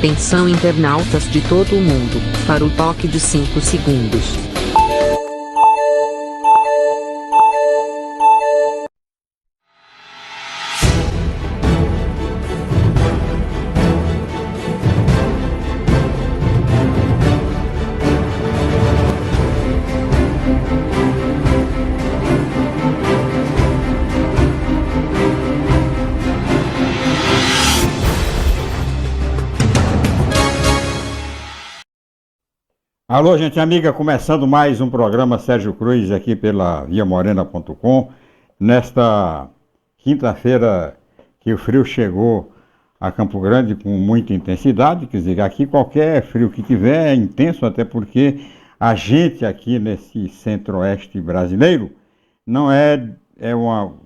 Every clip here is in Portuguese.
Atenção internautas de todo o mundo, para o toque de 5 segundos. Alô, gente amiga, começando mais um programa Sérgio Cruz aqui pela viamorena.com. Nesta quinta-feira que o frio chegou a Campo Grande com muita intensidade, quer dizer, aqui qualquer frio que tiver é intenso, até porque a gente aqui nesse centro-oeste brasileiro não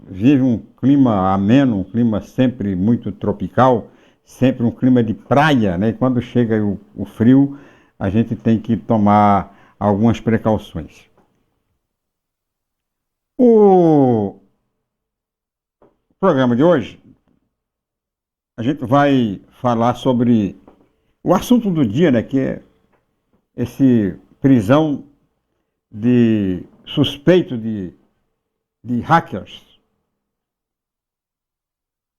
vive um clima ameno, um clima sempre muito tropical, sempre um clima de praia, né? E quando chega o frio, a gente tem que tomar algumas precauções. O programa de hoje, a gente vai falar sobre o assunto do dia, né, que é esse prisão de suspeito de hackers,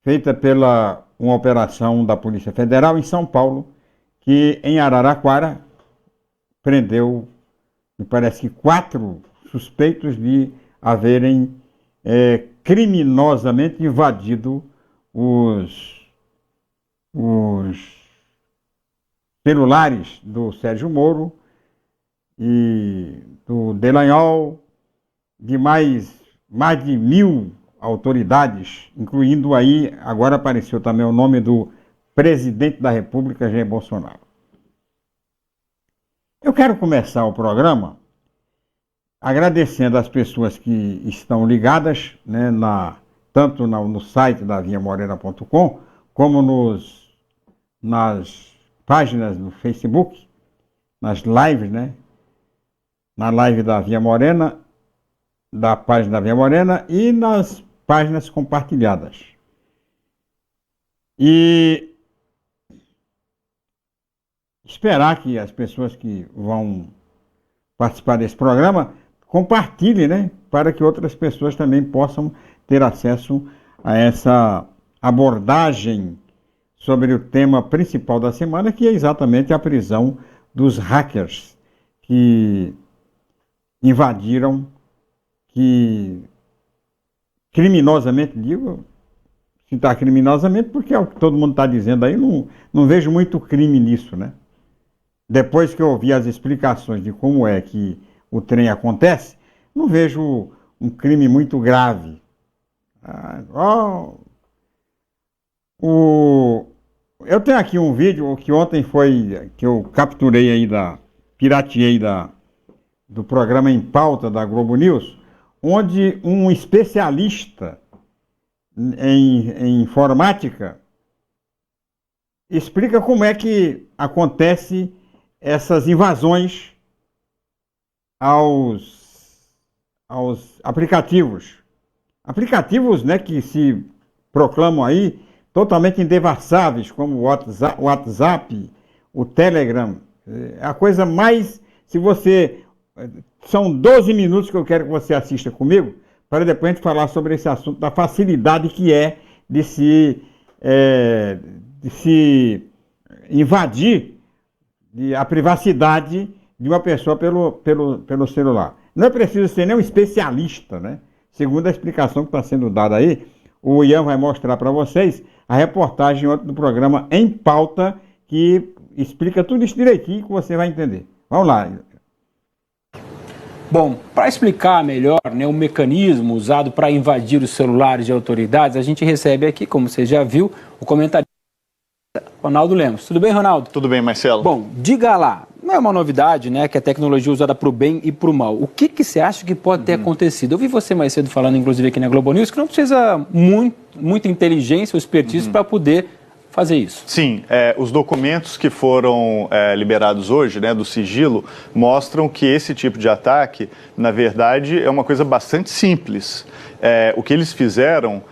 feita pela uma operação da Polícia Federal em São Paulo, que em Araraquara prendeu, me parece que 4 suspeitos de haverem criminosamente invadido os celulares do Sérgio Moro e do Delanhol, de mais de 1000 autoridades, incluindo aí, agora apareceu também o nome do presidente da República, Jair Bolsonaro. Eu quero começar o programa agradecendo as pessoas que estão ligadas, né, tanto no site da viamorena.com, como nas páginas do Facebook, nas lives, né? Na live da Via Morena, da página da Via Morena e nas páginas compartilhadas. E esperar que as pessoas que vão participar desse programa compartilhem, né, para que outras pessoas também possam ter acesso a essa abordagem sobre o tema principal da semana, que é exatamente a prisão dos hackers que invadiram, que criminosamente, digo, citar criminosamente, porque é o que todo mundo está dizendo aí, não vejo muito crime nisso, né? Depois que eu ouvi as explicações de como é que o trem acontece, não vejo um crime muito grave. Eu tenho aqui um vídeo que ontem que eu capturei aí pirateei do programa Em Pauta da Globo News, onde um especialista em informática explica como é que acontece essas invasões aos aplicativos. Aplicativos, né, que se proclamam aí totalmente indevassáveis, como o WhatsApp, o Telegram. É a coisa mais... São 12 minutos que eu quero que você assista comigo, para depois a gente falar sobre esse assunto, da facilidade que é de se invadir a privacidade de uma pessoa pelo celular. Não é preciso ser nem um especialista, né? Segundo a explicação que está sendo dada aí, o Ian vai mostrar para vocês a reportagem ontem do programa Em Pauta, que explica tudo isso direitinho que você vai entender. Vamos lá. Bom, para explicar melhor, né, o mecanismo usado para invadir os celulares de autoridades, a gente recebe aqui, como você já viu, o comentarista Ronaldo Lemos. Tudo bem, Ronaldo? Tudo bem, Marcelo. Bom, diga lá, não é uma novidade, né, que a tecnologia é usada para o bem e para o mal. O que você acha que pode ter acontecido? Eu vi você mais cedo falando, inclusive aqui na Globo News, que não precisa muita inteligência ou expertise para poder fazer isso. Sim, os documentos que foram liberados hoje, né, do sigilo, mostram que esse tipo de ataque, na verdade, é uma coisa bastante simples. O que eles fizeram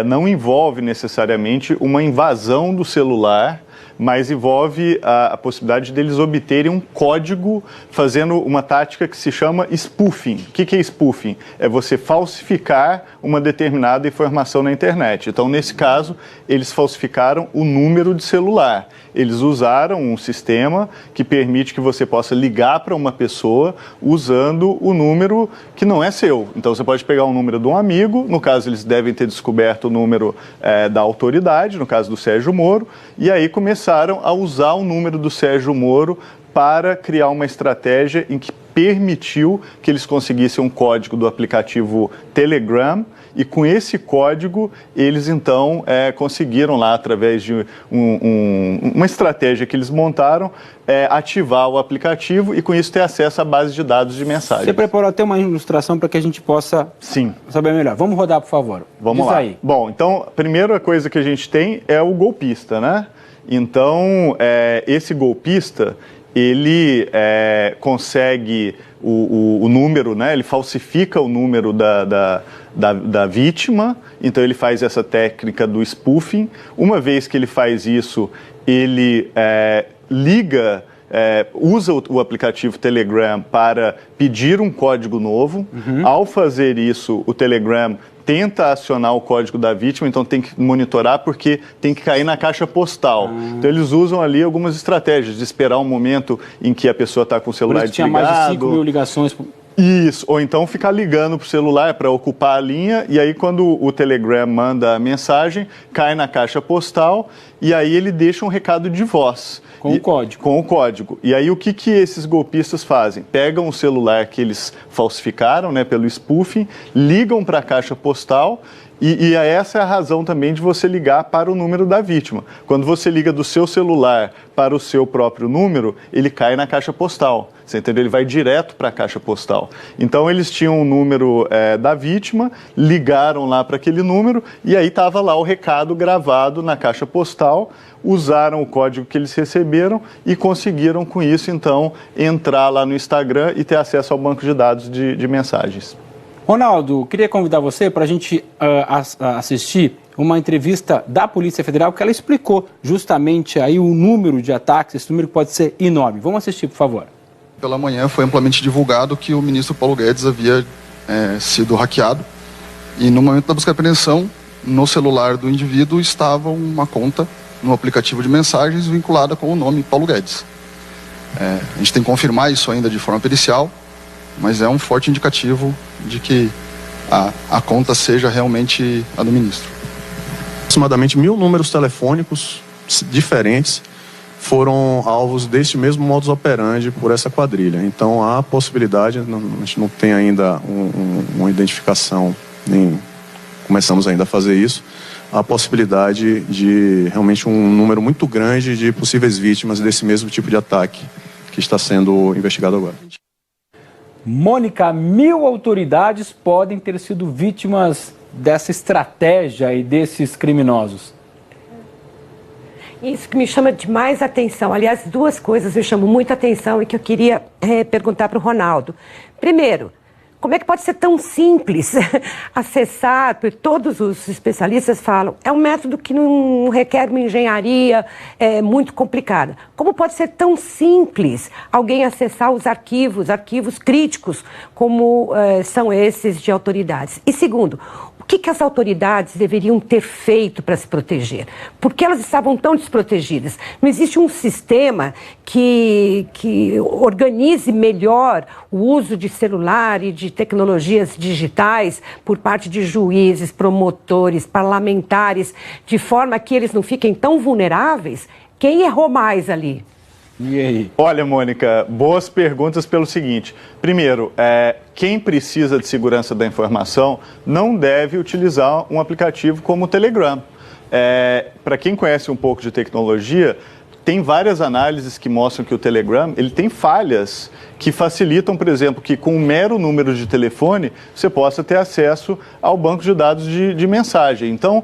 não envolve necessariamente uma invasão do celular mas envolve a possibilidade deles obterem um código fazendo uma tática que se chama spoofing. O que é spoofing? É você falsificar uma determinada informação na internet. Então, nesse caso, eles falsificaram o número de celular. Eles usaram um sistema que permite que você possa ligar para uma pessoa usando o número que não é seu. Então, você pode pegar o número de um amigo, no caso, eles devem ter descoberto o número da autoridade, no caso do Sérgio Moro, e aí começaram a usar o número do Sérgio Moro para criar uma estratégia em que permitiu que eles conseguissem um código do aplicativo Telegram, e com esse código eles então conseguiram lá, através de uma estratégia que eles montaram, ativar o aplicativo e com isso ter acesso à base de dados de mensagem. Você preparou até uma ilustração para que a gente possa saber melhor. Vamos rodar, por favor. Vamos lá. Aí. Bom, então a primeira coisa que a gente tem é o golpista, né? Então, esse golpista, ele consegue o número, né? Ele falsifica o número da vítima, então ele faz essa técnica do spoofing. Uma vez que ele faz isso, ele liga, usa o aplicativo Telegram para pedir um código novo. Ao fazer isso, o Telegram tenta acionar o código da vítima, então tem que monitorar porque tem que cair na caixa postal. Então eles usam ali algumas estratégias de esperar um momento em que a pessoa está com o celular desligado. Tinha mais de 5 mil ligações. Isso, ou então ficar ligando para o celular para ocupar a linha, e aí quando o Telegram manda a mensagem, cai na caixa postal, e aí ele deixa um recado de voz. Com o código. Com o código. E aí o que esses golpistas fazem? Pegam o celular que eles falsificaram, né, pelo spoofing, ligam para a caixa postal, e essa é a razão também de você ligar para o número da vítima. Quando você liga do seu celular para o seu próprio número, ele cai na caixa postal. Você entendeu? Ele vai direto para a caixa postal. Então, eles tinham o número da vítima, ligaram lá para aquele número e aí estava lá o recado gravado na caixa postal, usaram o código que eles receberam e conseguiram, com isso, então, entrar lá no Instagram e ter acesso ao banco de dados de mensagens. Ronaldo, queria convidar você para a gente assistir uma entrevista da Polícia Federal que ela explicou justamente aí o número de ataques, esse número pode ser enorme. Vamos assistir, por favor. Pela manhã foi amplamente divulgado que o ministro Paulo Guedes havia sido hackeado e no momento da busca e apreensão, no celular do indivíduo estava uma conta no aplicativo de mensagens vinculada com o nome Paulo Guedes. A gente tem que confirmar isso ainda de forma pericial, mas é um forte indicativo de que a conta seja realmente a do ministro. Aproximadamente 1.000 números telefônicos diferentes foram alvos deste mesmo modus operandi por essa quadrilha. Então há a possibilidade, a gente não tem ainda uma identificação, nem começamos ainda a fazer isso, há a possibilidade de realmente um número muito grande de possíveis vítimas desse mesmo tipo de ataque que está sendo investigado agora. Mônica, 1.000 autoridades podem ter sido vítimas dessa estratégia e desses criminosos. Isso que me chama de mais atenção. Aliás, duas coisas me chamam muita atenção e que eu queria perguntar para o Ronaldo. Primeiro, como é que pode ser tão simples acessar, porque todos os especialistas falam, é um método que não requer uma engenharia muito complicada. Como pode ser tão simples alguém acessar os arquivos críticos, como são esses de autoridades? E segundo, o que as autoridades deveriam ter feito para se proteger? Por que elas estavam tão desprotegidas? Não existe um sistema que organize melhor o uso de celular e de tecnologias digitais por parte de juízes, promotores, parlamentares, de forma que eles não fiquem tão vulneráveis? Quem errou mais ali? E aí? Olha, Mônica, boas perguntas pelo seguinte. Primeiro, quem precisa de segurança da informação não deve utilizar um aplicativo como o Telegram. Para quem conhece um pouco de tecnologia, tem várias análises que mostram que o Telegram ele tem falhas que facilitam, por exemplo, que com um mero número de telefone você possa ter acesso ao banco de dados de mensagem. Então,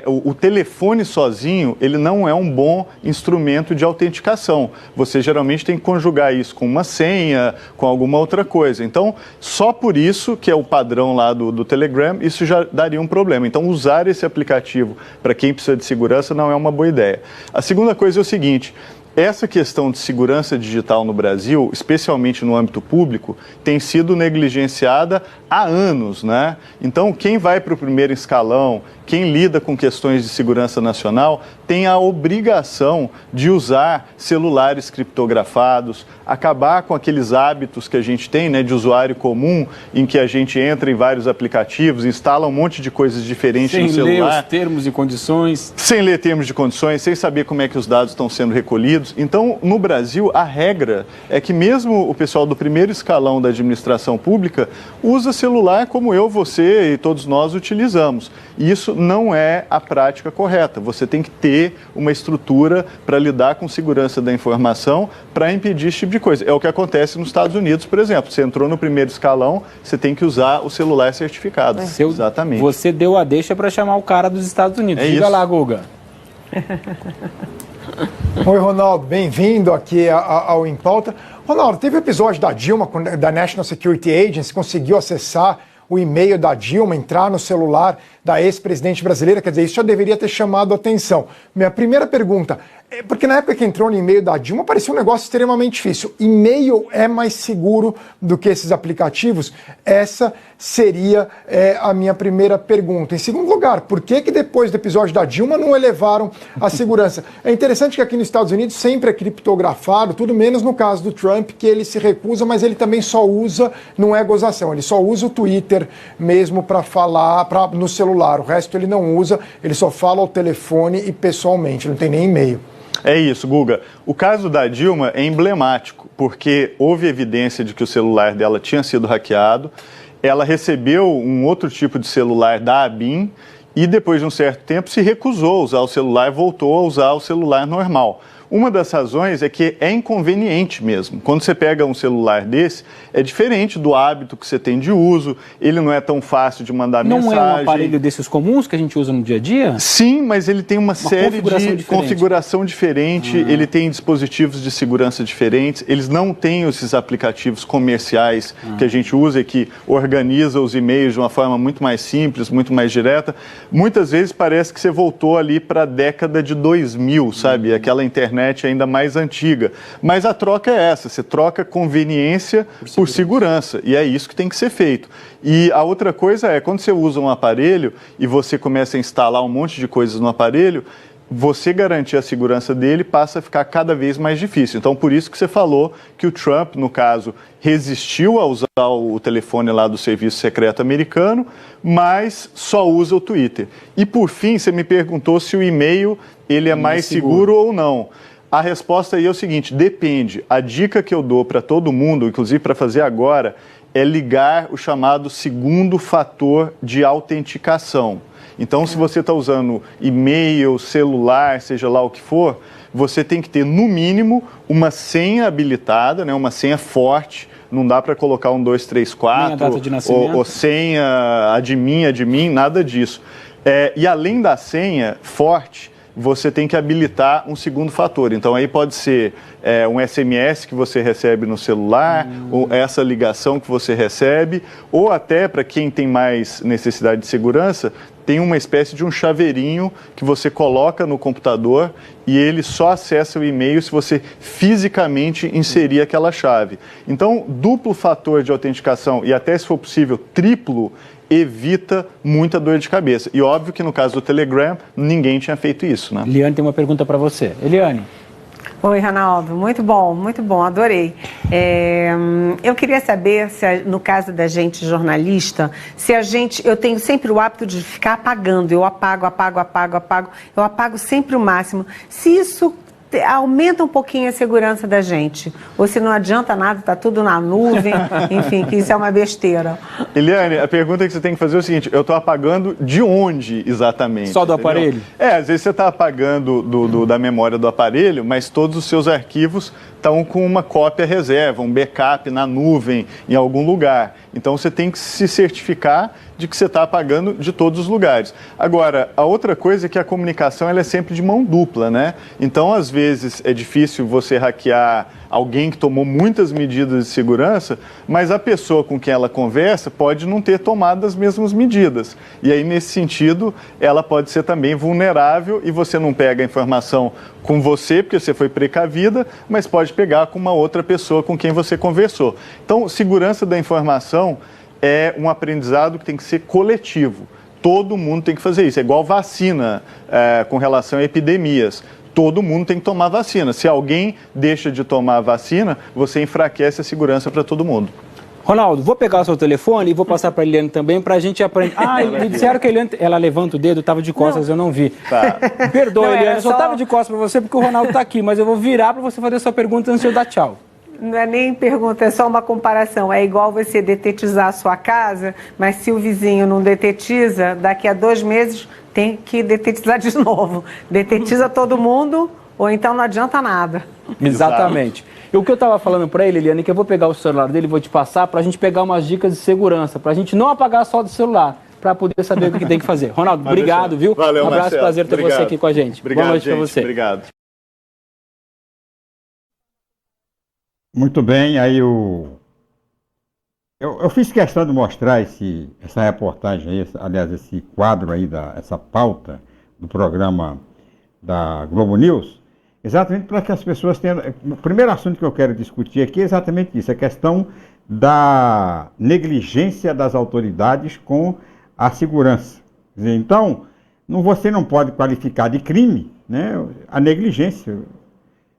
o telefone sozinho, ele não é um bom instrumento de autenticação. Você geralmente tem que conjugar isso com uma senha, com alguma outra coisa. Então, só por isso, que é o padrão lá do Telegram, isso já daria um problema. Então, usar esse aplicativo para quem precisa de segurança não é uma boa ideia. A segunda coisa é o seguinte: essa questão de segurança digital no Brasil, especialmente no âmbito público, tem sido negligenciada há anos, né? Então, quem vai para o primeiro escalão, quem lida com questões de segurança nacional, tem a obrigação de usar celulares criptografados, acabar com aqueles hábitos que a gente tem, né, de usuário comum, em que a gente entra em vários aplicativos, instala um monte de coisas diferentes no celular. Sem ler os termos e condições. Sem ler termos de condições, sem saber como é que os dados estão sendo recolhidos. Então, no Brasil, a regra é que mesmo o pessoal do primeiro escalão da administração pública usa celular como eu, você e todos nós utilizamos. E isso não é a prática correta. Você tem que ter uma estrutura para lidar com segurança da informação para impedir esse tipo de coisa. É o que acontece nos Estados Unidos, por exemplo. Você entrou no primeiro escalão, você tem que usar o celular certificado. Exatamente. Você deu a deixa para chamar o cara dos Estados Unidos. É Diga isso. lá, Guga. Oi, Ronaldo, bem-vindo aqui ao Em Pauta. Ronaldo, teve um episódio da Dilma, da National Security Agency, conseguiu acessar o e-mail da Dilma, entrar no celular da ex-presidente brasileira, quer dizer, isso já deveria ter chamado a atenção. Minha primeira pergunta, porque na época que entrou no e-mail da Dilma, parecia um negócio extremamente difícil. E-mail é mais seguro do que esses aplicativos? Essa seria a minha primeira pergunta. Em segundo lugar, por que depois do episódio da Dilma não elevaram a segurança? É interessante que aqui nos Estados Unidos sempre é criptografado, tudo menos no caso do Trump, que ele se recusa, mas ele também só usa, não é gozação, ele só usa o Twitter mesmo para falar no celular. O resto ele não usa, ele só fala ao telefone e pessoalmente, não tem nem e-mail. É isso, Guga. O caso da Dilma é emblemático, porque houve evidência de que o celular dela tinha sido hackeado, ela recebeu um outro tipo de celular da ABIN e depois de um certo tempo se recusou a usar o celular e voltou a usar o celular normal. Uma das razões é que é inconveniente mesmo. Quando você pega um celular desse, é diferente do hábito que você tem de uso, ele não é tão fácil de mandar mensagem. Não é um aparelho desses comuns que a gente usa no dia a dia? Sim, mas ele tem uma série de configuração diferente, ele tem dispositivos de segurança diferentes, eles não têm esses aplicativos comerciais que a gente usa e que organiza os e-mails de uma forma muito mais simples, muito mais direta. Muitas vezes parece que você voltou ali para a década de 2000, sabe? Aquela internet ainda mais antiga. Mas a troca é essa, você troca conveniência por segurança. E é isso que tem que ser feito. E a outra coisa é, quando você usa um aparelho e você começa a instalar um monte de coisas no aparelho, você garantir a segurança dele passa a ficar cada vez mais difícil. Então, por isso que você falou que o Trump, no caso, resistiu a usar o telefone lá do Serviço Secreto Americano, mas só usa o Twitter. E, por fim, você me perguntou se o e-mail ele é mais seguro ou não. A resposta aí é o seguinte, depende. A dica que eu dou para todo mundo, inclusive para fazer agora, é ligar o chamado segundo fator de autenticação. Então, se você está usando e-mail, celular, seja lá o que for, você tem que ter, no mínimo, uma senha habilitada, né, uma senha forte. Não dá para colocar 1, 2, 3, 4, ou senha admin, nada disso. E além da senha forte, você tem que habilitar um segundo fator. Então, aí pode ser um SMS que você recebe no celular, ou essa ligação que você recebe, ou até, para quem tem mais necessidade de segurança, tem uma espécie de um chaveirinho que você coloca no computador e ele só acessa o e-mail se você fisicamente inserir aquela chave. Então, duplo fator de autenticação e até, se for possível, triplo, evita muita dor de cabeça. E óbvio que no caso do Telegram, ninguém tinha feito isso, né? Eliane tem uma pergunta para você. Eliane. Oi, Ronaldo. Muito bom, adorei. Eu queria saber, se no caso da gente jornalista, eu tenho sempre o hábito de ficar apagando, eu apago sempre o máximo. Se isso aumenta um pouquinho a segurança da gente. Ou se não adianta nada, está tudo na nuvem, enfim, que isso é uma besteira. Eliane, a pergunta que você tem que fazer é o seguinte, eu estou apagando de onde exatamente? Só do entendeu? aparelho? Às vezes você está apagando da memória do aparelho, mas todos os seus arquivos estão com uma cópia reserva, um backup na nuvem, em algum lugar. Então você tem que se certificar de que você está apagando de todos os lugares. Agora, a outra coisa é que a comunicação ela é sempre de mão dupla, né? Então, às vezes, é difícil você hackear alguém que tomou muitas medidas de segurança, mas a pessoa com quem ela conversa pode não ter tomado as mesmas medidas. E aí, nesse sentido, ela pode ser também vulnerável e você não pega a informação com você, porque você foi precavida, mas pode pegar com uma outra pessoa com quem você conversou. Então, segurança da informação é um aprendizado que tem que ser coletivo. Todo mundo tem que fazer isso. É igual vacina com relação a epidemias. Todo mundo tem que tomar vacina. Se alguém deixa de tomar a vacina, você enfraquece a segurança para todo mundo. Ronaldo, vou pegar o seu telefone e vou passar para a Eliane também para a gente aprender. Ah, me disseram que a Eliane, ela levanta o dedo, estava de costas, eu não vi. Tá. Perdoa, Não, Eliane, eu só só- estava de costas para você porque o Ronaldo está aqui, mas eu vou virar para você fazer a sua pergunta antes de eu dar tchau. Não é nem pergunta, é só uma comparação. É igual você detetizar a sua casa, mas se o vizinho não detetiza, daqui a 2 meses tem que detetizar de novo. Detetiza todo mundo, ou então não adianta nada. Exatamente. E o que eu estava falando para ele, Eliane, é que eu vou pegar o celular dele e vou te passar para a gente pegar umas dicas de segurança, para a gente não apagar só do celular, para poder saber o que tem que fazer. Ronaldo, Mas obrigado, viu? Valeu, um abraço, Marcelo. prazer ter Obrigado. você aqui com a gente. Obrigado, Boa noite para gente. você. Obrigado. Muito bem, aí eu fiz questão de mostrar essa reportagem aí, aliás, esse quadro aí, essa pauta do programa da Globo News, exatamente para que as pessoas tenham... O primeiro assunto que eu quero discutir aqui é exatamente isso, a questão da negligência das autoridades com a segurança. Quer dizer, então, você não pode qualificar de crime, né, a negligência.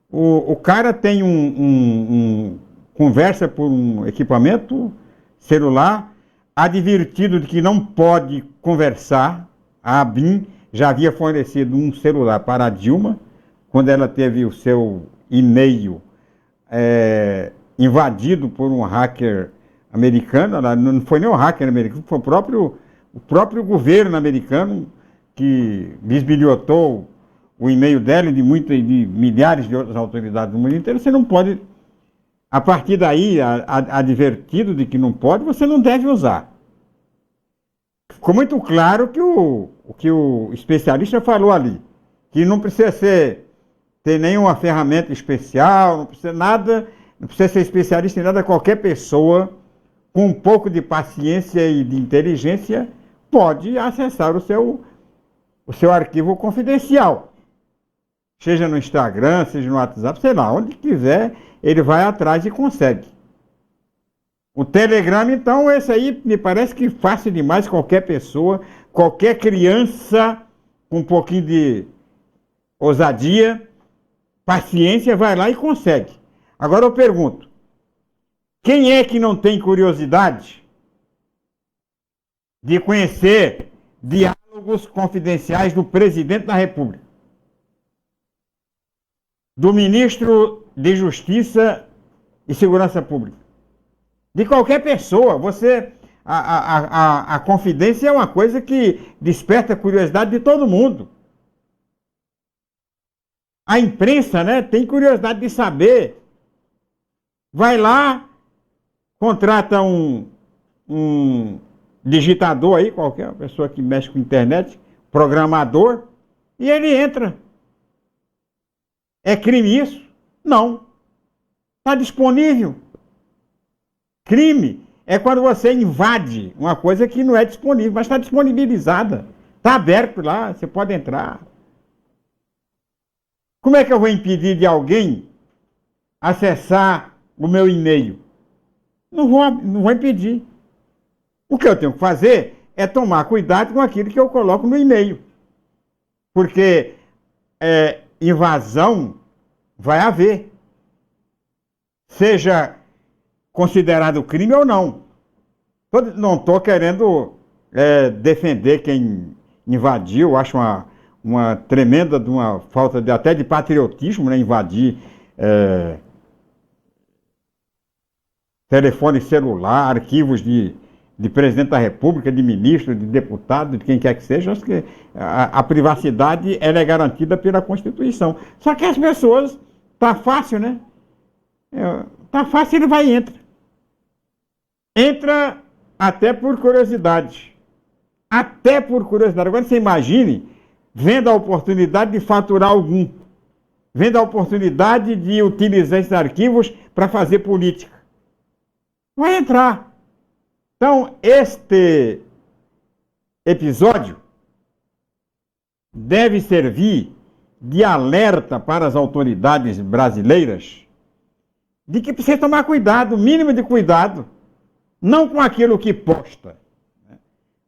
O cara tem conversa por um equipamento celular, advertido de que não pode conversar. A ABIN já havia fornecido um celular para a Dilma, quando ela teve o seu e-mail invadido por um hacker americano. Não foi nem um hacker americano, foi o próprio governo americano que bisbilhotou o e-mail dela e de milhares de outras autoridades do mundo inteiro. Você não pode, a partir daí, advertido de que não pode, você não deve usar. Ficou muito claro que o especialista falou ali, que não precisa ter nenhuma ferramenta especial, não precisa nada, não precisa ser especialista em nada, qualquer pessoa com um pouco de paciência e de inteligência pode acessar o seu arquivo confidencial. Seja no Instagram, seja no WhatsApp, sei lá, onde quiser, ele vai atrás e consegue. O Telegram, então, esse aí me parece que fácil demais, qualquer pessoa, qualquer criança com um pouquinho de ousadia, paciência, vai lá e consegue. Agora eu pergunto, quem é que não tem curiosidade de conhecer diálogos confidenciais do presidente da República? Do ministro de Justiça e Segurança Pública? De qualquer pessoa. A confidência é uma coisa que desperta a curiosidade de todo mundo. A imprensa, né, tem curiosidade de saber. Vai lá, contrata um digitador aí, qualquer pessoa que mexe com internet, programador, e ele entra. É crime isso? Não. Está disponível. Crime é quando você invade uma coisa que não é disponível, mas está disponibilizada. Está aberto lá, você pode entrar. Como é que eu vou impedir de alguém acessar o meu e-mail? Não vou impedir. O que eu tenho que fazer é tomar cuidado com aquilo que eu coloco no e-mail. Porque invasão vai haver. Seja considerado crime ou não. Não estou querendo defender quem invadiu, acho uma tremenda de uma falta de, até de patriotismo, né, invadir telefone celular, arquivos de presidente da República, de ministro, de deputado, de quem quer que seja. Acho que a privacidade ela é garantida pela Constituição. Só que as pessoas, tá fácil, né? Tá fácil, ele vai e entra. Entra até por curiosidade. Até por curiosidade. Agora você imagine, vendo a oportunidade de faturar algum. Vendo a oportunidade de utilizar esses arquivos para fazer política. Vai entrar. Então, este episódio deve servir de alerta para as autoridades brasileiras de que precisa tomar cuidado, o mínimo de cuidado, não com aquilo que posta, né,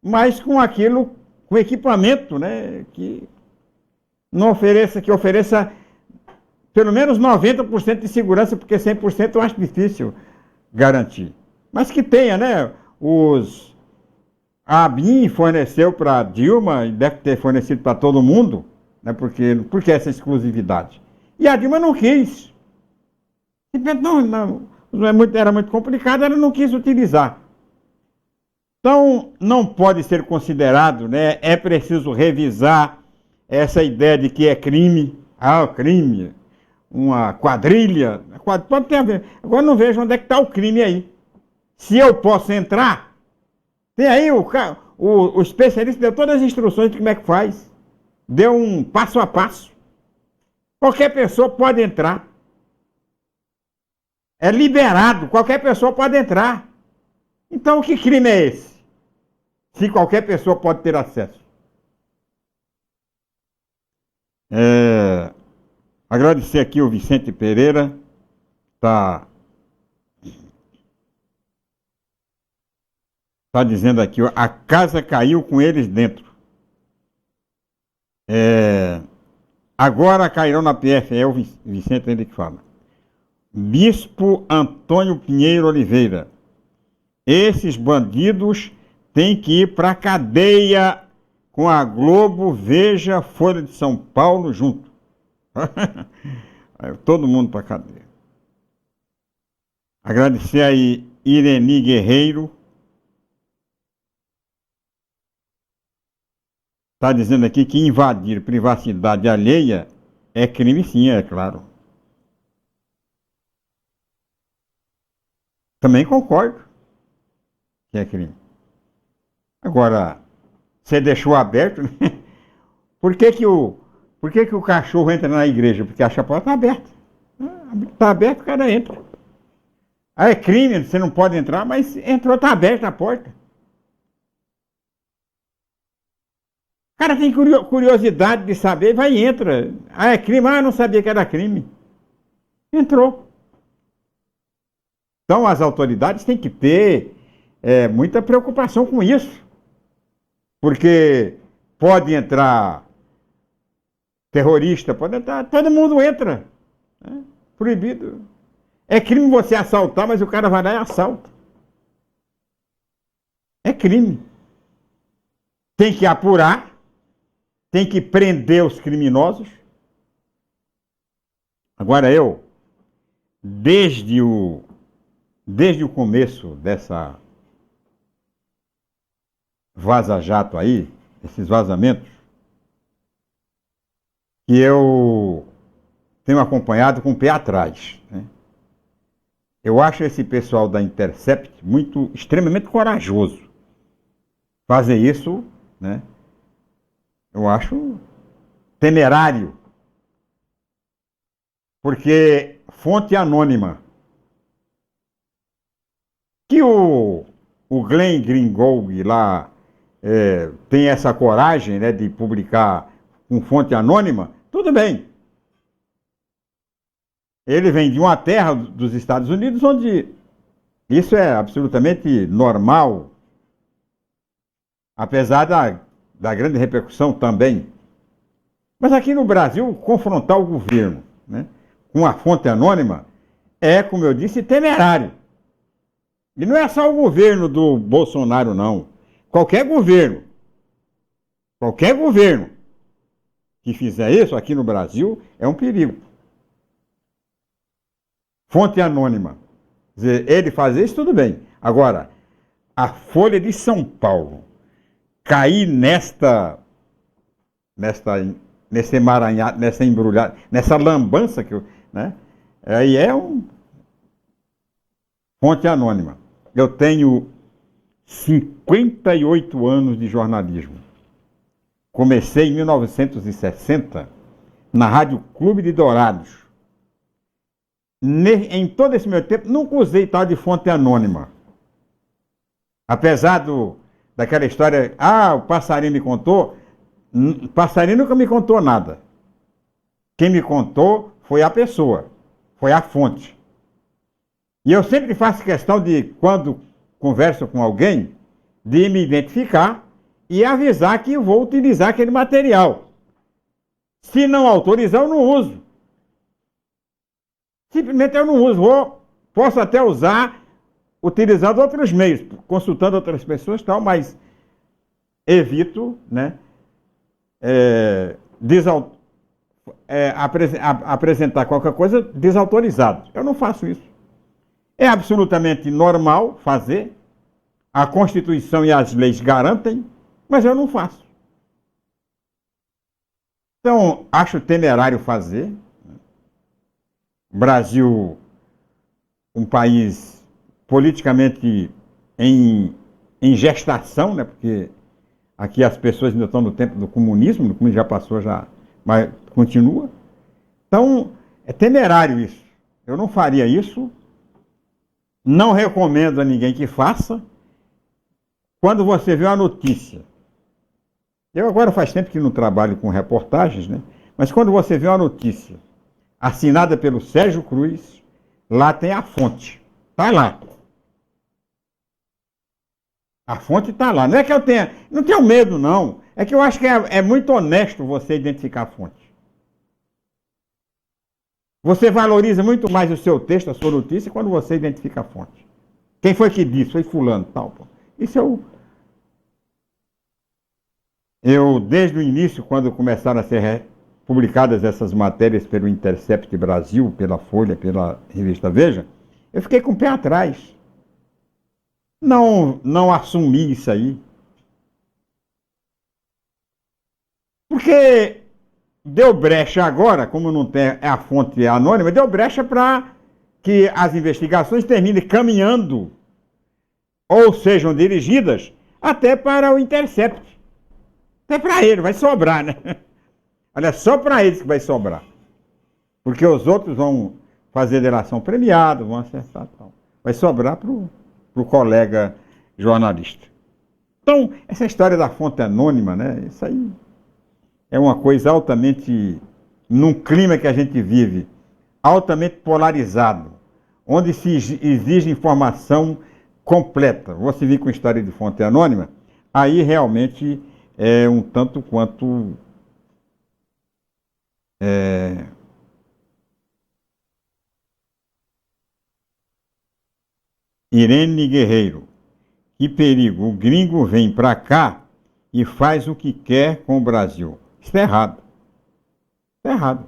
mas com aquilo, com equipamento, né, que ofereça pelo menos 90% de segurança, porque 100% eu acho difícil garantir. Mas que tenha, né? A ABIN forneceu para Dilma e deve ter fornecido para todo mundo, né? Porque essa exclusividade. E a Dilma não quis. Era muito complicado, ela não quis utilizar. Então, não pode ser considerado, né? É preciso revisar essa ideia de que é crime. Crime. Uma quadrilha. Pode ter a ver. Agora não vejo onde é que está o crime aí. Se eu posso entrar, tem aí o especialista deu todas as instruções de como é que faz. Deu um passo a passo. Qualquer pessoa pode entrar. É liberado, qualquer pessoa pode entrar. Então, que crime é esse? Se qualquer pessoa pode ter acesso. Agradecer aqui o Vicente Pereira, tá dizendo aqui, ó, a casa caiu com eles dentro. Agora cairão na PF, é o Vicente ele que fala. Bispo Antônio Pinheiro Oliveira. Esses bandidos têm que ir para a cadeia com a Globo, Veja, Folha de São Paulo junto. Todo mundo para a cadeia. Agradecer aí Ireni Guerreiro. Está dizendo aqui que invadir privacidade alheia é crime, sim, é claro. Também concordo que é crime. Agora, você deixou aberto, né? Por que o cachorro entra na igreja? Porque a porta está aberta. Está aberto, o cara entra. É crime, você não pode entrar, mas entrou, está aberta a porta. O cara tem curiosidade de saber, vai e entra. É crime? Eu não sabia que era crime. Entrou. Então as autoridades têm que ter muita preocupação com isso. Porque pode entrar terrorista, pode entrar, todo mundo entra. Né? Proibido. É crime você assaltar, mas o cara vai lá e assalta. É crime. Tem que apurar, tem que prender os criminosos. Agora desde o começo dessa vaza-jato aí, esses vazamentos, que eu tenho acompanhado com o pé atrás, né? Eu acho esse pessoal da Intercept extremamente corajoso. Fazer isso, né? Eu acho temerário. Porque fonte anônima. Que o Glenn Greenwald lá tem essa coragem, né, de publicar com fonte anônima, tudo bem. Ele vem de uma terra dos Estados Unidos onde isso é absolutamente normal, apesar da grande repercussão também. Mas aqui no Brasil, confrontar o governo, né, com a fonte anônima é, como eu disse, temerário. E não é só o governo do Bolsonaro, não. Qualquer governo. que fizer isso aqui no Brasil é um perigo. Fonte anônima. Quer dizer, ele fazer isso, tudo bem. Agora, a Folha de São Paulo cair nesse emaranhado, nessa embrulhada, nessa lambança que eu, né? Aí é fonte anônima. Eu tenho 58 anos de jornalismo. Comecei em 1960 na Rádio Clube de Dourados. Em todo esse meu tempo, nunca usei tal de fonte anônima. Apesar daquela história, o passarinho me contou, o passarinho nunca me contou nada. Quem me contou foi a pessoa, foi a fonte. E eu sempre faço questão de, quando converso com alguém, de me identificar e avisar que eu vou utilizar aquele material. Se não autorizar, eu não uso. Simplesmente eu não uso. Posso até usar utilizando outros meios, consultando outras pessoas e tal, mas evito, né, apresentar qualquer coisa desautorizado. Eu não faço isso. É absolutamente normal fazer. A Constituição e as leis garantem, mas eu não faço. Então, acho temerário fazer. Brasil, um país politicamente em gestação, né? Porque aqui as pessoas ainda estão no tempo do comunismo, já passou, mas continua. Então, é temerário isso. Eu não faria isso, não recomendo a ninguém que faça. Quando você vê uma notícia, eu agora faz tempo que não trabalho com reportagens, né? Mas quando você vê uma notícia assinada pelo Sérgio Cruz, lá tem a fonte. Está lá. A fonte está lá. Não é que eu tenha... Não tenho medo, não. É que eu acho que é muito honesto você identificar a fonte. Você valoriza muito mais o seu texto, a sua notícia, quando você identifica a fonte. Quem foi que disse? Foi fulano, tal. Isso eu, desde o início, quando começaram a ser publicadas essas matérias pelo Intercept Brasil, pela Folha, pela revista Veja, eu fiquei com o pé atrás. Não assumi isso aí. Porque deu brecha agora, como não tem a fonte anônima, deu brecha para que as investigações terminem caminhando ou sejam dirigidas até para o Intercept. Até para ele, vai sobrar, né? Olha, só para eles que vai sobrar. Porque os outros vão fazer delação premiada, vão acertar tal. Vai sobrar para o colega jornalista. Então, essa história da fonte anônima, né? Isso aí é uma coisa altamente, num clima que a gente vive, altamente polarizado, onde se exige informação completa. Você vir com história de fonte anônima, aí realmente é um tanto quanto Irene Guerreiro. Que perigo, o gringo vem para cá e faz o que quer com o Brasil. Isso é errado. Isso é errado.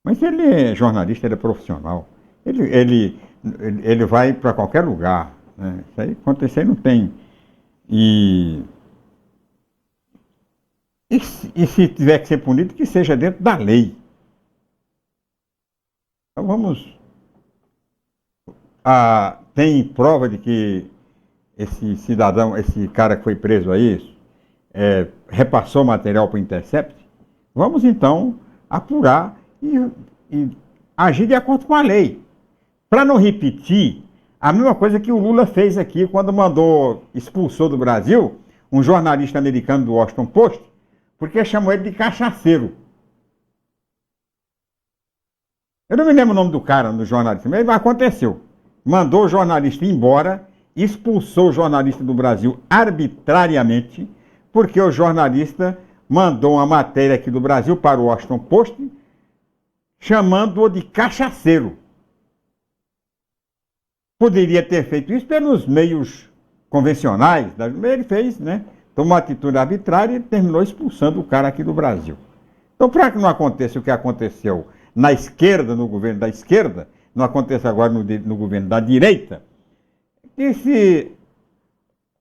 Mas ele é jornalista, ele é profissional. Ele vai para qualquer lugar, né? Isso aí acontecer não tem. E se tiver que ser punido, que seja dentro da lei. Então vamos... tem prova de que esse cidadão, esse cara que foi preso aí, repassou material para o Intercept? Vamos então apurar e agir de acordo com a lei. Para não repetir a mesma coisa que o Lula fez aqui quando expulsou do Brasil um jornalista americano do Washington Post, porque chamou ele de cachaceiro. Eu não me lembro o nome do cara, do jornalista, mas aconteceu. Mandou o jornalista embora, expulsou o jornalista do Brasil arbitrariamente, porque o jornalista mandou uma matéria aqui do Brasil para o Washington Post, chamando-o de cachaceiro. Poderia ter feito isso pelos meios convencionais, ele fez, né? tomou uma atitude arbitrária e terminou expulsando o cara aqui do Brasil. Então, para que não aconteça o que aconteceu na esquerda, no governo da esquerda, não aconteça agora no governo da direita, que se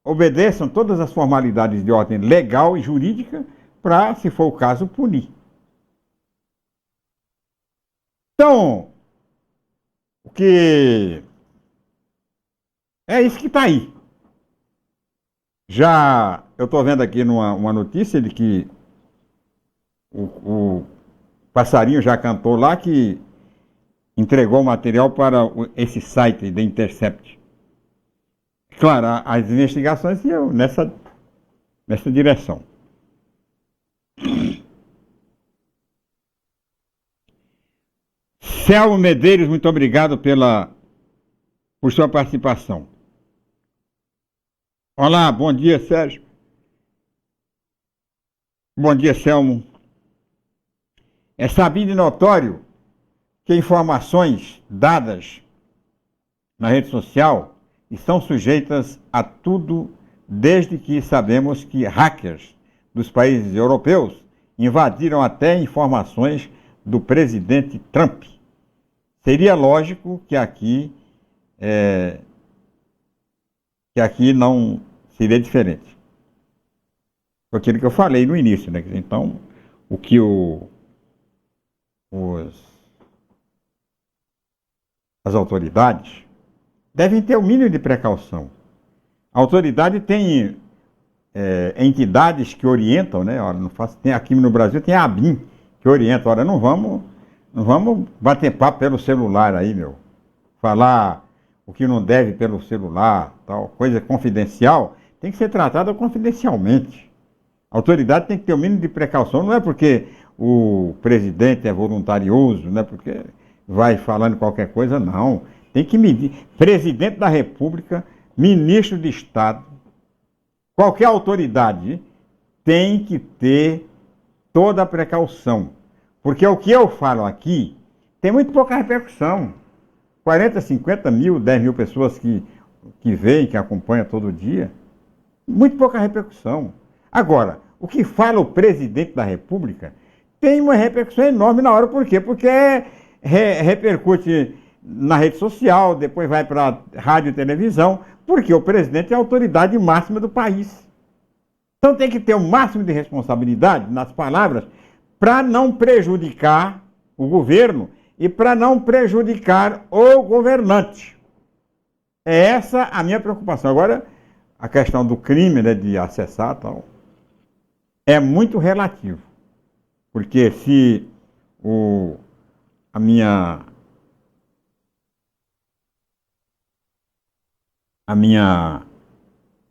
obedeçam todas as formalidades de ordem legal e jurídica para, se for o caso, punir. Então, o que é isso que está aí. Já eu estou vendo aqui uma notícia de que o passarinho já cantou lá que entregou o material para esse site da Intercept. Claro, as investigações iam nessa direção. Selmo Medeiros, muito obrigado por sua participação. Olá, bom dia, Sérgio. Bom dia, Selmo. É sabido e notório que informações dadas na rede social estão sujeitas a tudo, desde que sabemos que hackers dos países europeus invadiram até informações do presidente Trump. Seria lógico que aqui não seria diferente. Foi aquilo que eu falei no início, né? Então, o que as autoridades devem ter o mínimo de precaução. A autoridade tem entidades que orientam, né? Olha, aqui no Brasil tem a ABIN que orienta. Olha, não vamos bater papo pelo celular aí, meu. Falar o que não deve pelo celular, tal, coisa confidencial, tem que ser tratada confidencialmente. A autoridade tem que ter o mínimo de precaução, não é porque o presidente é voluntarioso, não é porque vai falando qualquer coisa, não. Tem que medir. Presidente da República, ministro de Estado, qualquer autoridade tem que ter toda a precaução. Porque o que eu falo aqui tem muito pouca repercussão. 40, 50 mil, 10 mil pessoas que veem, que acompanham todo dia, muito pouca repercussão. Agora, o que fala o presidente da República tem uma repercussão enorme na hora. Por quê? Porque repercute na rede social, depois vai para rádio e televisão, porque o presidente é a autoridade máxima do país. Então tem que ter o máximo de responsabilidade nas palavras para não prejudicar o governo e para não prejudicar o governante. É essa a minha preocupação. Agora, a questão do crime, né, de acessar tal, é muito relativo. Porque se a minha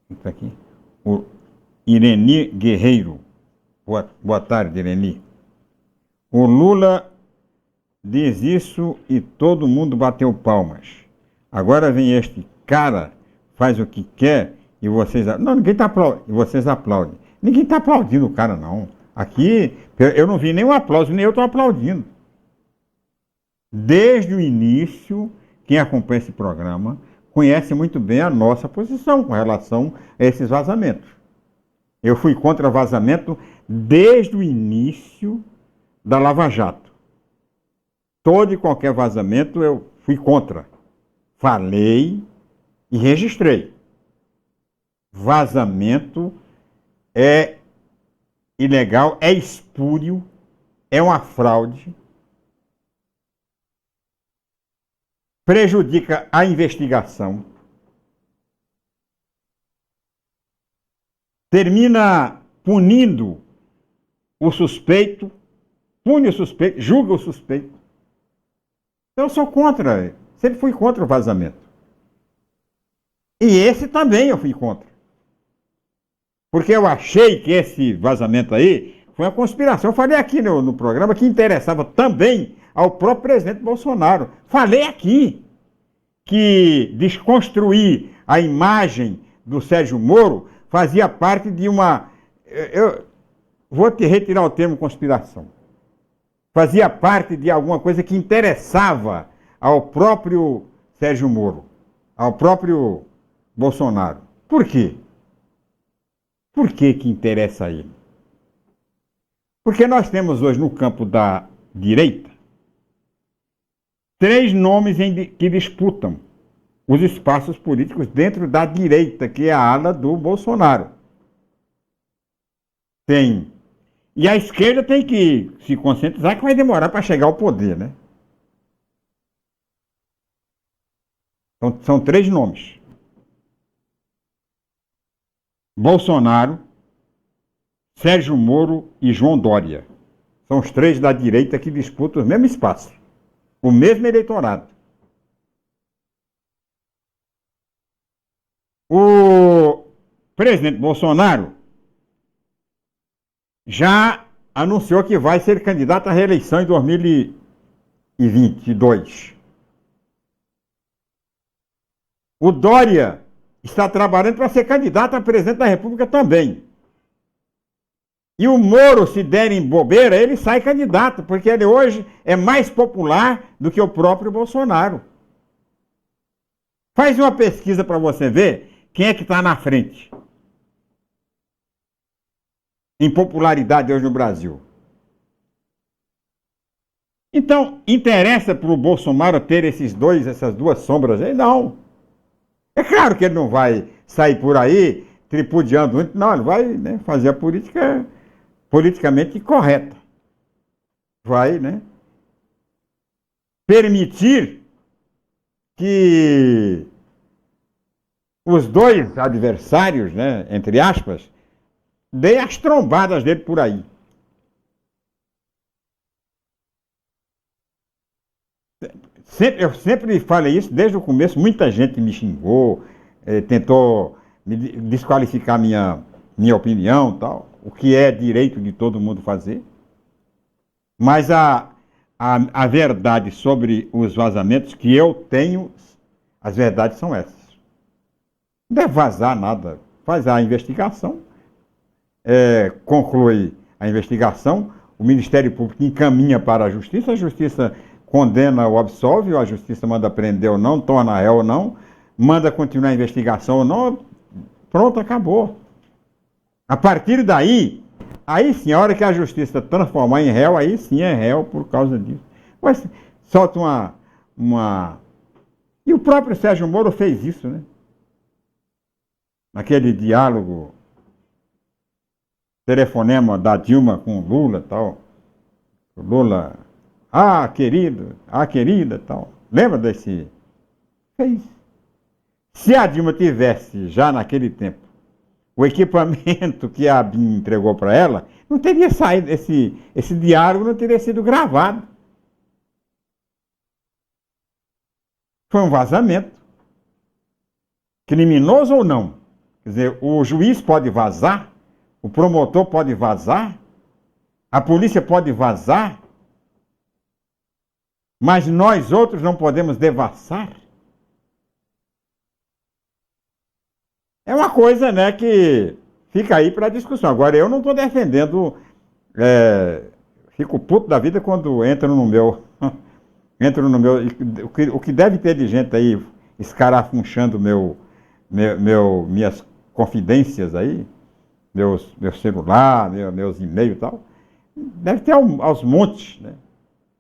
isso aqui, o Ireni Guerreiro, boa tarde, Ireni. O Lula diz isso e todo mundo bateu palmas. Agora vem este cara, faz o que quer e vocês... Não, ninguém está aplaudindo. E vocês aplaudem. Ninguém está aplaudindo o cara, não. Aqui, eu não vi nenhum aplauso, nem eu estou aplaudindo. Desde o início, quem acompanha esse programa conhece muito bem a nossa posição com relação a esses vazamentos. Eu fui contra vazamento desde o início da Lava Jato. Todo e qualquer vazamento eu fui contra. Falei e registrei. Vazamento é ilegal, é espúrio, é uma fraude, prejudica a investigação, termina punindo o suspeito, pune o suspeito, julga o suspeito. Eu sou contra, sempre fui contra o vazamento. E esse também eu fui contra. Porque eu achei que esse vazamento aí foi uma conspiração. Eu falei aqui no programa que interessava também ao próprio presidente Bolsonaro. Falei aqui que desconstruir a imagem do Sérgio Moro fazia parte de uma... Eu vou te retirar o termo conspiração. Fazia parte de alguma coisa que interessava ao próprio Sérgio Moro, ao próprio Bolsonaro. Por quê? Por que que interessa a ele? Porque nós temos hoje no campo da direita 3 nomes que disputam os espaços políticos dentro da direita, que é a ala do Bolsonaro. Tem. E a esquerda tem que se conscientizar que vai demorar para chegar ao poder, né? Então, são 3 nomes. Bolsonaro, Sérgio Moro e João Dória. São os 3 da direita que disputam o mesmo espaço, o mesmo eleitorado. O presidente Bolsonaro já anunciou que vai ser candidato à reeleição em 2022. O Dória está trabalhando para ser candidato a presidente da República também. E o Moro, se derem bobeira, ele sai candidato, porque ele hoje é mais popular do que o próprio Bolsonaro. Faz uma pesquisa para você ver quem é que está na frente em popularidade hoje no Brasil. Então, interessa para o Bolsonaro ter essas 2 sombras aí? Não. É claro que ele não vai sair por aí tripudiando muito, não, ele vai, né, fazer a política politicamente correta. Vai, né, permitir que os 2 adversários, né, entre aspas, deem as trombadas dele por aí. Eu sempre falei isso desde o começo, muita gente me xingou, tentou me desqualificar minha opinião, tal, o que é direito de todo mundo fazer. Mas a verdade sobre os vazamentos que eu tenho, as verdades são essas. Não deve vazar nada, faz a investigação, conclui a investigação, o Ministério Público encaminha para a Justiça condena ou absolve, ou a Justiça manda prender ou não, torna réu ou não, manda continuar a investigação ou não, pronto, acabou. A partir daí, aí sim, a hora que a Justiça transformar em réu, aí sim é réu por causa disso. Mas solta uma... E o próprio Sérgio Moro fez isso, né? Naquele diálogo, telefonema da Dilma com o Lula e tal. O Lula, querida, tal. Lembra desse? Fez. Se a Dilma tivesse, já naquele tempo, o equipamento que a ABIN entregou para ela, não teria saído, esse diálogo não teria sido gravado. Foi um vazamento. Criminoso ou não? Quer dizer, o juiz pode vazar, o promotor pode vazar, a polícia pode vazar, mas nós outros não podemos devassar. É uma coisa, né, que fica aí para discussão. Agora, eu não estou defendendo, fico puto da vida quando entro no meu, o que deve ter de gente aí escarafunchando minhas confidências aí, meu celular, meus e-mails e tal, deve ter aos montes, né?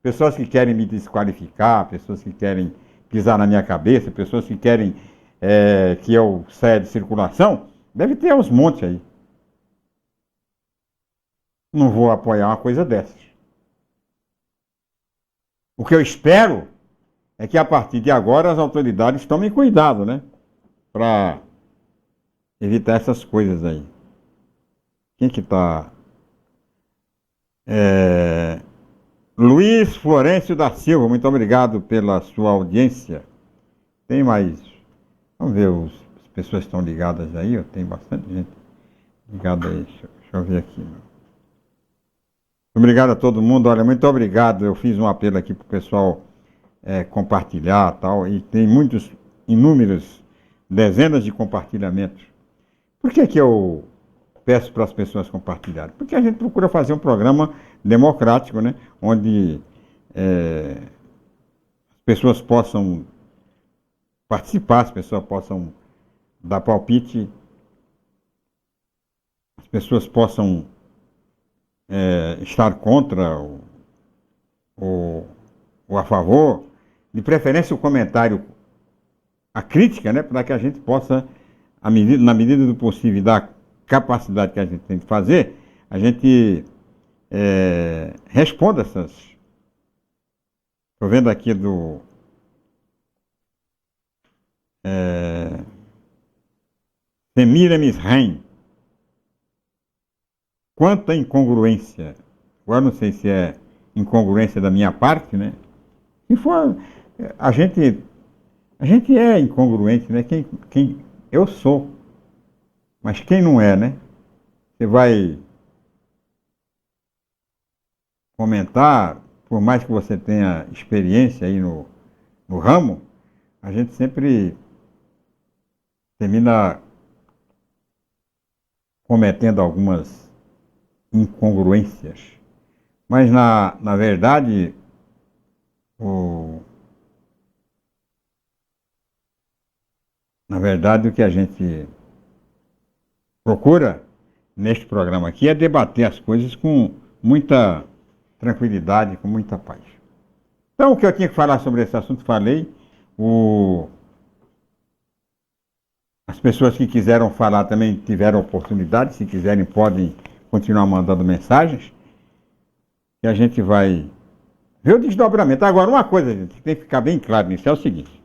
Pessoas que querem me desqualificar, pessoas que querem pisar na minha cabeça, pessoas que querem que eu saia de circulação, deve ter aos montes aí. Não vou apoiar uma coisa dessas. O que eu espero é que a partir de agora as autoridades tomem cuidado, né? Para evitar essas coisas aí. Quem que tá? Luiz Florencio da Silva, muito obrigado pela sua audiência. Tem mais? Vamos ver as pessoas que estão ligadas aí, tem bastante gente ligada aí. Deixa eu ver aqui. Obrigado a todo mundo, olha, muito obrigado. Eu fiz um apelo aqui para o pessoal compartilhar e tal, e tem inúmeros, dezenas de compartilhamentos. Por que eu peço para as pessoas compartilharem? Porque a gente procura fazer um programa democrático, né? Onde as pessoas possam participar, as pessoas possam dar palpite. as pessoas possam estar contra ou a favor, de preferência o comentário, a crítica, né, para que a gente possa, na medida do possível, da capacidade que a gente tem de fazer, a gente responda essas. Estou vendo aqui do Semiramis Reim. Quanta incongruência. Agora não sei se é incongruência da minha parte, né? Se for, a gente é incongruente, né? Quem eu sou. Mas quem não é, né? Você vai comentar, por mais que você tenha experiência aí no ramo, a gente sempre termina cometendo algumas incongruências. Mas, na verdade, o que a gente procura neste programa aqui é debater as coisas com muita tranquilidade, com muita paz. Então, o que eu tinha que falar sobre esse assunto, falei. As pessoas que quiseram falar também tiveram oportunidade, se quiserem podem continuar mandando mensagens, que a gente vai ver o desdobramento. Agora, uma coisa, gente, que tem que ficar bem claro nisso, é o seguinte.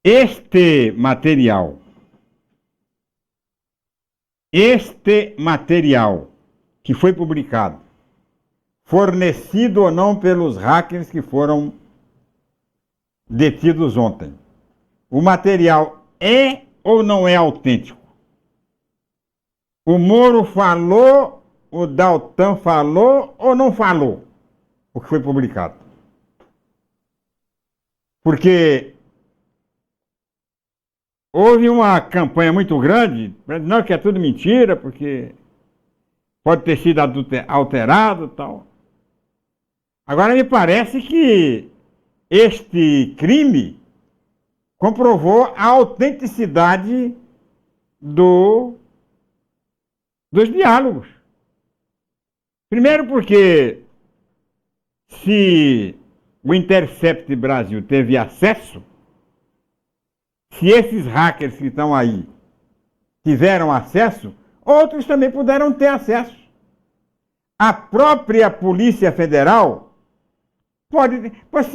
Este material que foi publicado, fornecido ou não pelos hackers que foram detidos ontem, o material é ou não é autêntico? O Moro falou, o Daltan falou ou não falou o que foi publicado? Porque houve uma campanha muito grande, não, que é tudo mentira, porque pode ter sido alterado e tal. Agora me parece que este crime comprovou a autenticidade dos diálogos. Primeiro porque se o Intercept Brasil teve acesso, se esses hackers que estão aí tiveram acesso, outros também puderam ter acesso. A própria Polícia Federal pode... Mas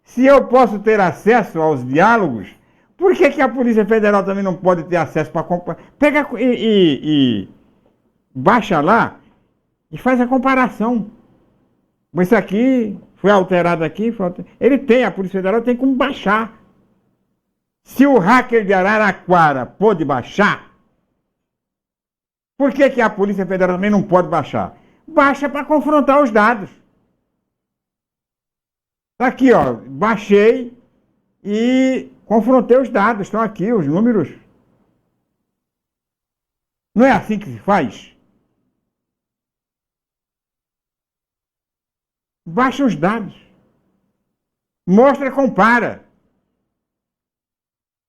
se eu posso ter acesso aos diálogos, por que a Polícia Federal também não pode ter acesso para comprar? Pega e baixa lá e faz a comparação. Isso aqui foi alterado aqui. Ele tem, a Polícia Federal tem como baixar. Se o hacker de Araraquara pôde baixar, por que a Polícia Federal também não pode baixar? Baixa para confrontar os dados. Está aqui, ó, baixei e confrontei os dados, estão aqui os números. Não é assim que se faz? Baixa os dados. Mostra, compara.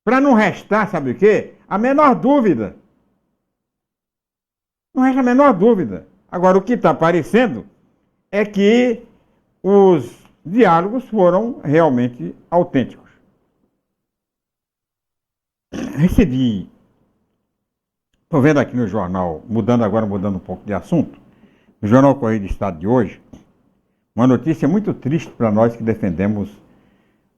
Para não restar, sabe o quê? A menor dúvida. Não resta a menor dúvida. Agora, o que está aparecendo é que os diálogos foram realmente autênticos. Recebi, estou vendo aqui no jornal, mudando um pouco de assunto, no Jornal Correio do Estado de hoje, uma notícia muito triste para nós que defendemos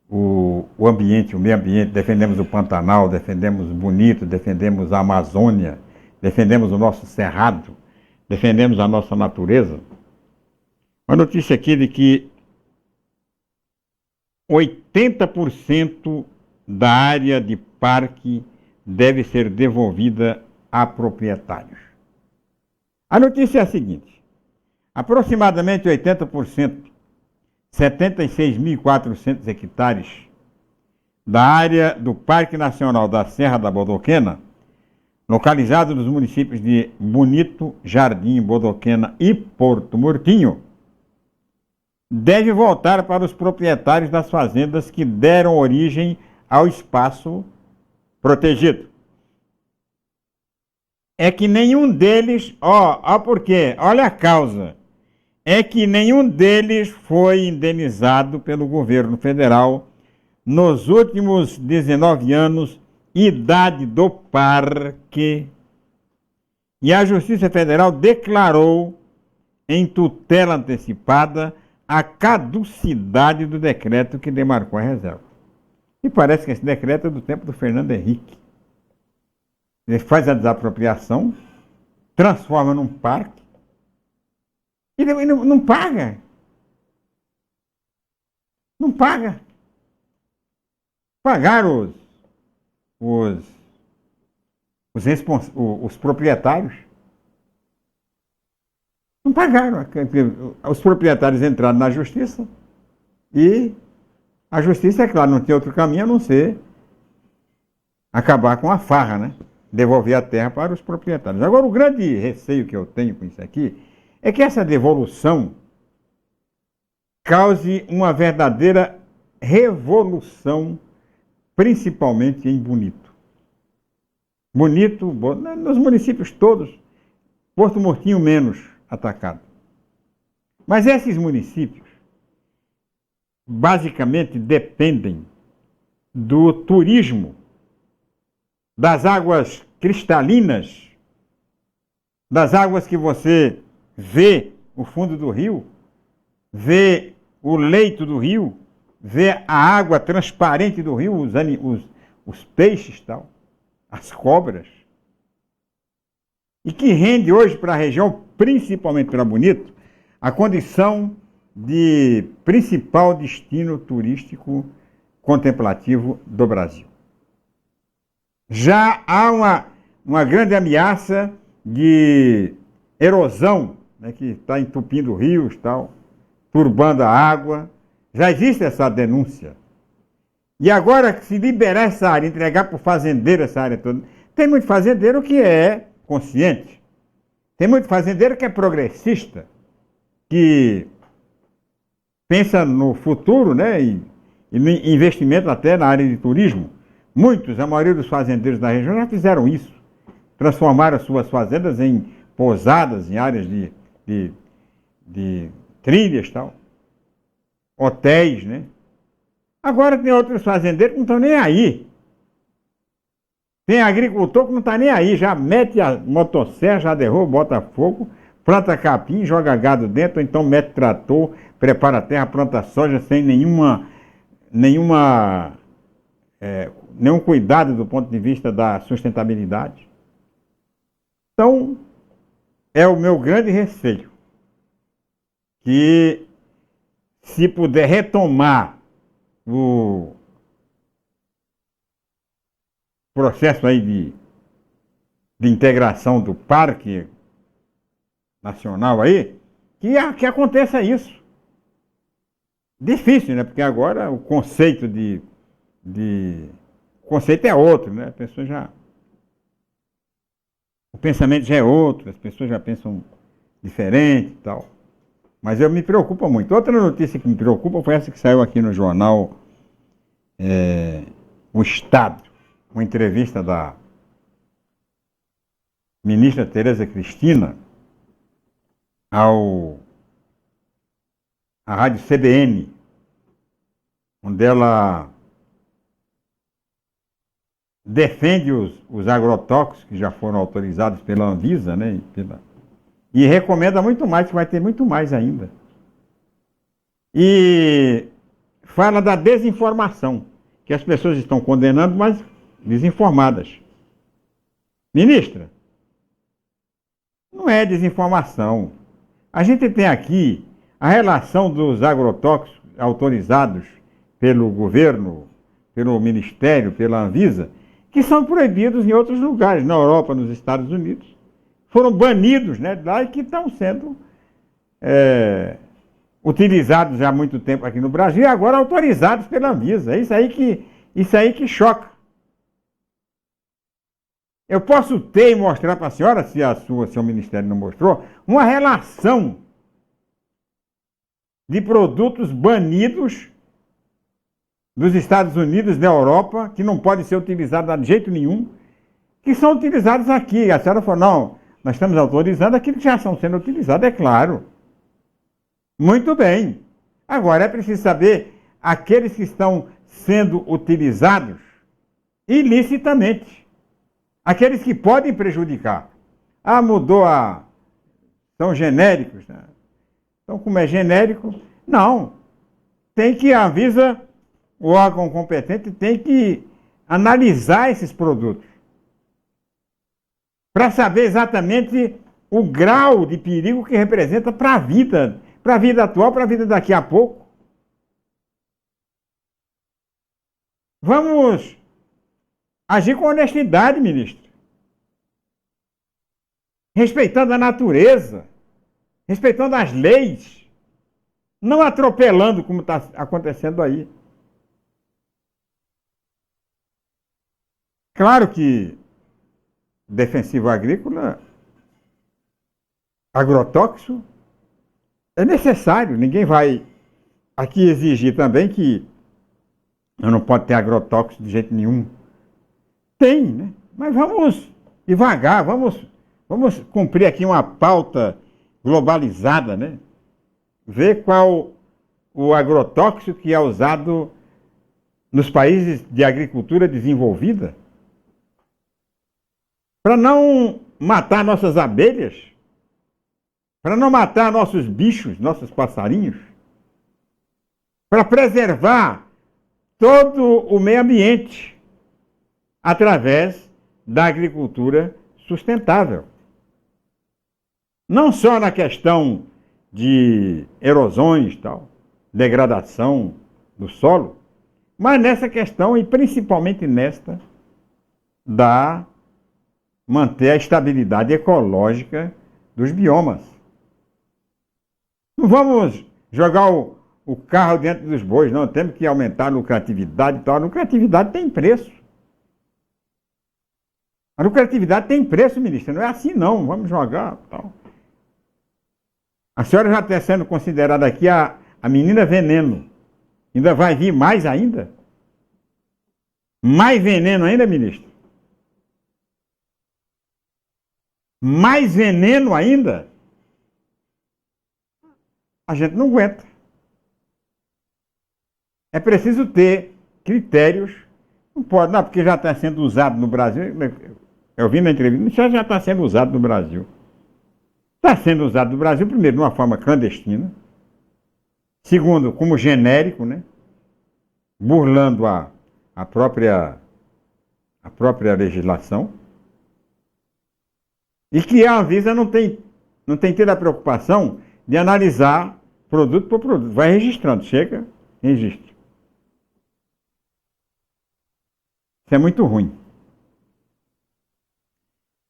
o ambiente, o meio ambiente, defendemos o Pantanal, defendemos Bonito, defendemos a Amazônia, defendemos o nosso cerrado, defendemos a nossa natureza. Uma notícia aqui de que 80% da área de parque deve ser devolvida a proprietários. A notícia é a seguinte: aproximadamente 80%, 76.400 hectares da área do Parque Nacional da Serra da Bodoquena, localizado nos municípios de Bonito, Jardim, Bodoquena e Porto Murtinho, deve voltar para os proprietários das fazendas que deram origem ao espaço protegido. É que nenhum deles, por quê? Olha a causa. É que nenhum deles foi indenizado pelo governo federal nos últimos 19 anos, idade do parque. E a Justiça Federal declarou em tutela antecipada a caducidade do decreto que demarcou a reserva. E parece que esse decreto é do tempo do Fernando Henrique. Ele faz a desapropriação, transforma num parque e não paga. Não paga. Pagaram os proprietários. Não pagaram. Os proprietários entraram na justiça e a justiça, é claro, não tem outro caminho a não ser acabar com a farra, né? Devolver a terra para os proprietários. Agora, o grande receio que eu tenho com isso aqui é que essa devolução cause uma verdadeira revolução, principalmente em Bonito. Bonito, nos municípios todos, Porto Murtinho menos atacado. Mas esses municípios basicamente dependem do turismo, das águas cristalinas, das águas que você vê o fundo do rio, vê o leito do rio, vê a água transparente do rio, os peixes, tal, as cobras, e que rende hoje para a região, principalmente para Bonito, a condição de principal destino turístico contemplativo do Brasil. Já há uma grande ameaça de erosão, né, que está entupindo rios, tal, turbando a água. Já existe essa denúncia. E agora, se liberar essa área, entregar para o fazendeiro essa área toda, tem muito fazendeiro que é consciente. Tem muito fazendeiro que é progressista, que pensa no futuro, né, e no investimento até na área de turismo. Muitos, a maioria dos fazendeiros da região já fizeram isso. Transformaram as suas fazendas em pousadas, em áreas de trilhas e tal. Hotéis, né? Agora tem outros fazendeiros que não estão nem aí. Tem agricultor que não está nem aí, já mete a motosserra, já derruba, bota fogo, planta capim, joga gado dentro, ou então mete trator, prepara a terra, planta soja sem nenhum cuidado do ponto de vista da sustentabilidade. Então, é o meu grande receio que, se puder retomar o processo aí de integração do Parque Nacional aí, que aconteça isso. Difícil, né? Porque agora o conceito o conceito é outro, né? A pessoa já... O pensamento já é outro, as pessoas já pensam diferente e tal. Mas eu me preocupo muito. Outra notícia que me preocupa foi essa que saiu aqui no jornal O Estado. Uma entrevista da ministra Tereza Cristina à rádio CBN, onde ela defende os agrotóxicos que já foram autorizados pela Anvisa, né, e recomenda muito mais, que vai ter muito mais ainda. E fala da desinformação, que as pessoas estão condenando, mas desinformadas. Ministra, não é desinformação. A gente tem aqui a relação dos agrotóxicos autorizados pelo governo, pelo Ministério, pela Anvisa, que são proibidos em outros lugares, na Europa, nos Estados Unidos. Foram banidos, né, lá, e que estão sendo utilizados já há muito tempo aqui no Brasil e agora autorizados pela Anvisa. É isso aí que choca. Eu posso ter e mostrar para a senhora, se seu Ministério não mostrou, uma relação de produtos banidos dos Estados Unidos, da Europa, que não podem ser utilizados de jeito nenhum, que são utilizados aqui. A senhora falou, não, nós estamos autorizando aquilo que já estão sendo utilizados, é claro. Muito bem. Agora é preciso saber aqueles que estão sendo utilizados ilicitamente. Aqueles que podem prejudicar. Ah, mudou a... São genéricos, né? Então, como é genérico, não. Tem que, a Anvisa, o órgão competente, tem que analisar esses produtos. Para saber exatamente o grau de perigo que representa para a vida atual, para a vida daqui a pouco. Vamos agir com honestidade, ministro. Respeitando a natureza, respeitando as leis, não atropelando como está acontecendo aí. Claro que defensivo agrícola, agrotóxico, é necessário. Ninguém vai aqui exigir também que não pode ter agrotóxico de jeito nenhum. Tem, né? Mas vamos devagar, vamos cumprir aqui uma pauta globalizada, né? Ver qual o agrotóxico que é usado nos países de agricultura desenvolvida para não matar nossas abelhas, para não matar nossos bichos, nossos passarinhos, para preservar todo o meio ambiente através da agricultura sustentável. Não só na questão de erosões, tal, degradação do solo, mas nessa questão e principalmente nesta da manter a estabilidade ecológica dos biomas. Não vamos jogar o carro dentro dos bois, não. Temos que aumentar a lucratividade e tal. A lucratividade tem preço. A lucratividade tem preço, ministro. Não é assim, não. Vamos jogar tal. A senhora já está sendo considerada aqui a menina veneno. Ainda vai vir mais ainda? Mais veneno ainda, ministro? Mais veneno ainda? A gente não aguenta. É preciso ter critérios. Não pode, não, porque já está sendo usado no Brasil. Eu vi na entrevista, já está sendo usado no Brasil. Está sendo usado no Brasil, primeiro, de uma forma clandestina. Segundo, como genérico, né? Burlando a própria legislação. E que a Anvisa não tem tido a preocupação de analisar produto por produto. Vai registrando, chega, registra. Isso é muito ruim.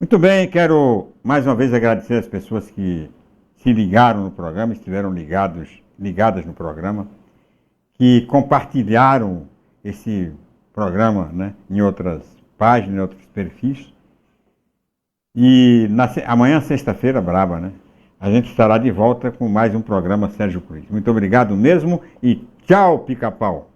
Muito bem, quero mais uma vez agradecer as pessoas que se ligaram no programa, estiveram ligadas no programa, que compartilharam esse programa, né, em outras páginas, em outros perfis. E amanhã, sexta-feira, braba, né? A gente estará de volta com mais um programa Sérgio Cruz. Muito obrigado mesmo e tchau, Pica-Pau.